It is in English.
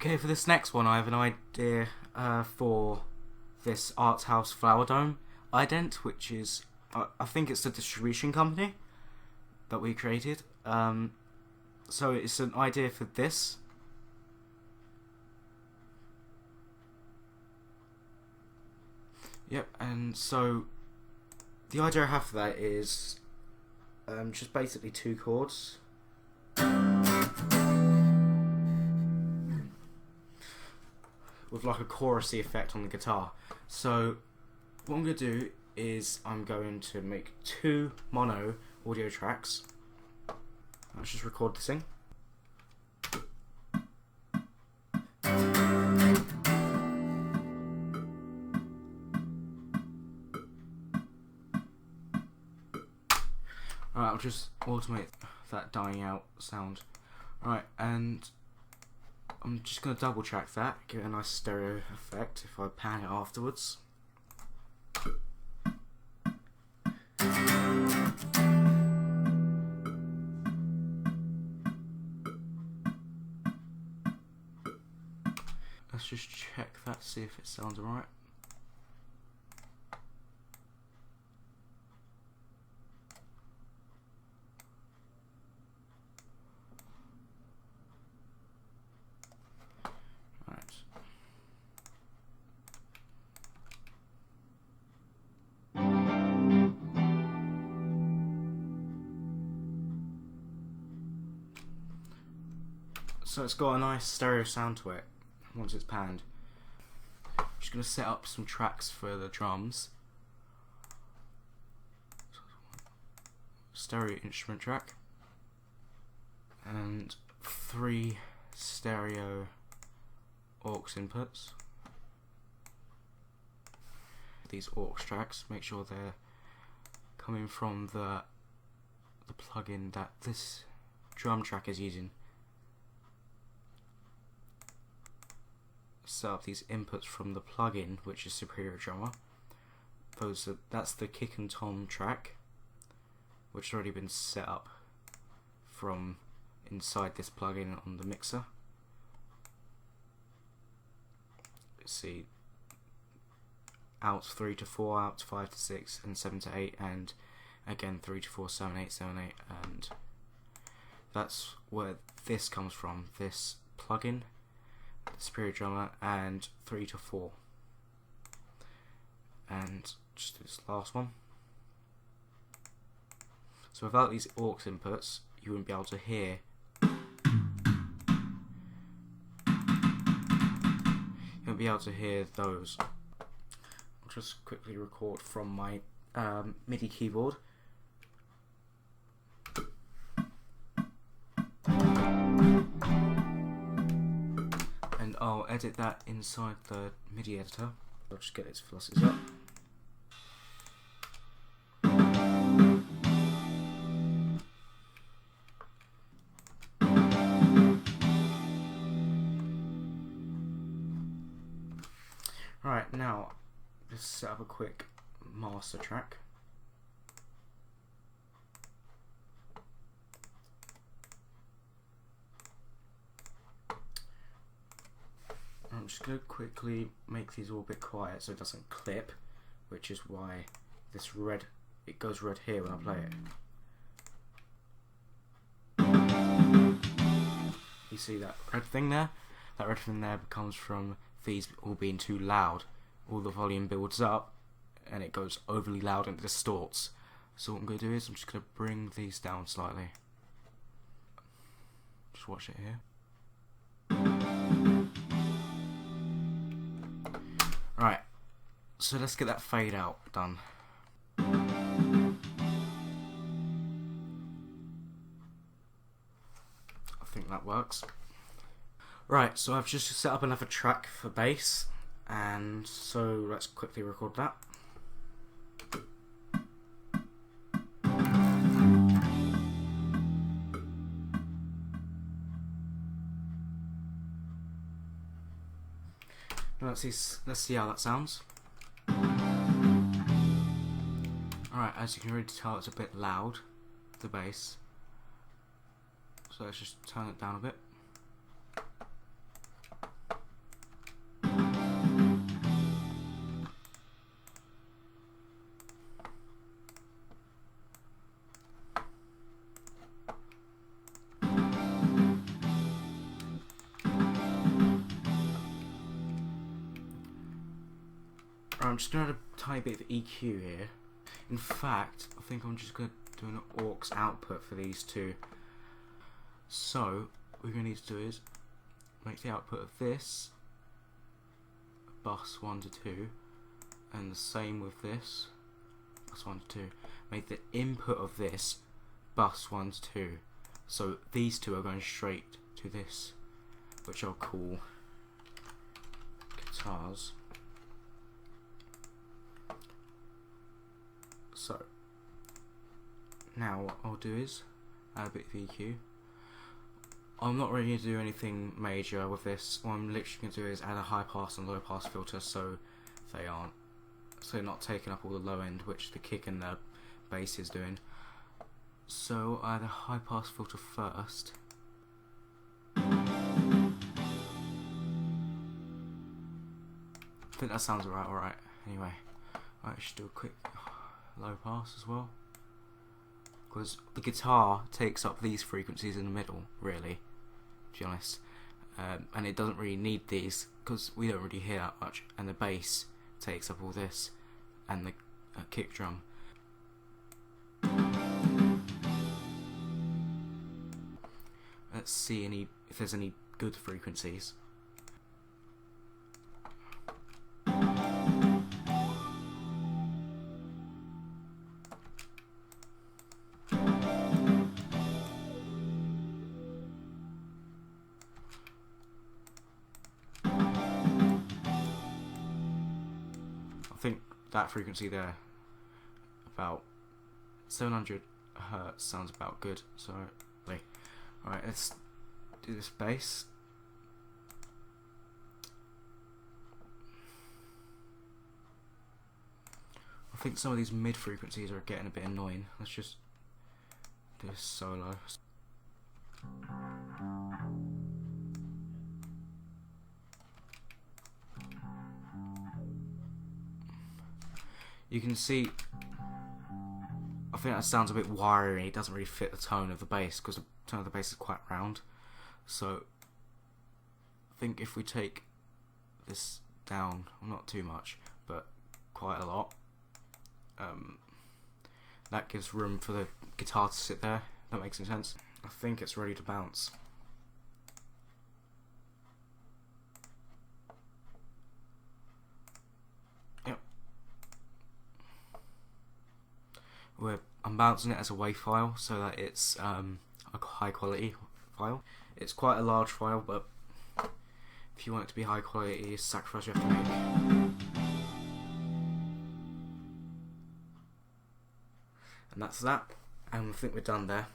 Okay, for this next one I have an idea for this Arthouse Flowerdome ident, which is, I think it's the distribution company that we created. So it's an idea for this. Yep, and so the idea I have for that is just basically 2 chords. With like a chorusy effect on the guitar. So what I'm going to do is I'm going to make 2 mono audio tracks. Let's just record this thing. Alright, I'll just automate that dying out sound. Alright, and I'm just going to double track that, give it a nice stereo effect if I pan it afterwards. Let's just check that, see if it sounds alright. So it's got a nice stereo sound to it once it's panned. I'm just going to set up some tracks for the drums. Stereo instrument track. And 3 stereo aux inputs. These aux tracks, make sure they're coming from the plugin that this drum track is using. Set up these inputs from the plugin, which is Superior Drummer. That's the kick and tom track, which has already been set up from inside this plugin on the mixer. Let's see, outs 3 to 4, outs 5 to 6, and 7 to 8, and again 3 to 4, 7, 8, 7, 8, and that's where this comes from. This plugin. Superior Drummer, and 3 to 4, and just do this last one. So without these aux inputs you wouldn't be able to hear, those. I'll just quickly record from my MIDI keyboard. I'll edit that inside the MIDI editor. I'll just get its velocities up. Right, now let's set up a quick master track. I'm just going to quickly make these all a bit quiet so it doesn't clip, which is why this red, it goes red here when I play it. You see that red thing there? That red thing there comes from these all being too loud. All the volume builds up and it goes overly loud and distorts. So what I'm going to do is I'm just going to bring these down slightly. Just watch it here. Right, so let's get that fade out done. I think that works. Right, so I've just set up another track for bass, and so let's quickly record that. Let's see how that sounds. Alright, as you can already tell, it's a bit loud, the bass. So let's just turn it down a bit. I'm just going to add a tiny bit of EQ here. In fact, I think I'm just going to do an aux output for these two. So, what we're going to need to do is make the output of this bus 1 to 2, and the same with this bus 1 to 2. Make the input of this bus 1 to 2. So these two are going straight to this, which I'll call guitars. So now what I'll do is add a bit of EQ. I'm not really going to do anything major with this. What I'm literally going to do is add a high pass and low pass filter so they're not taking up all the low end, which the kick and the bass is doing. So I add a high pass filter first. I think that sounds alright. Anyway, I should do a quick low pass as well, because the guitar takes up these frequencies in the middle, really, to be honest, and it doesn't really need these because we don't really hear that much, and the bass takes up all this, and the kick drum. Let's see if there's any good frequencies. I think that frequency there, about 700 Hertz, sounds about good. So, alright, let's do this bass. I think some of these mid frequencies are getting a bit annoying. Let's just do this solo. You can see, I think that sounds a bit wiry. It doesn't really fit the tone of the bass because the tone of the bass is quite round. So I think if we take this down, well, not too much, but quite a lot, that gives room for the guitar to sit there. That makes some sense. I think it's ready to bounce. Yep. I'm bouncing it as a WAV file so that it's a high quality file. It's quite a large file, but if you want it to be high quality, it's a sacrifice you have to make. And that's that, and I think we're done there.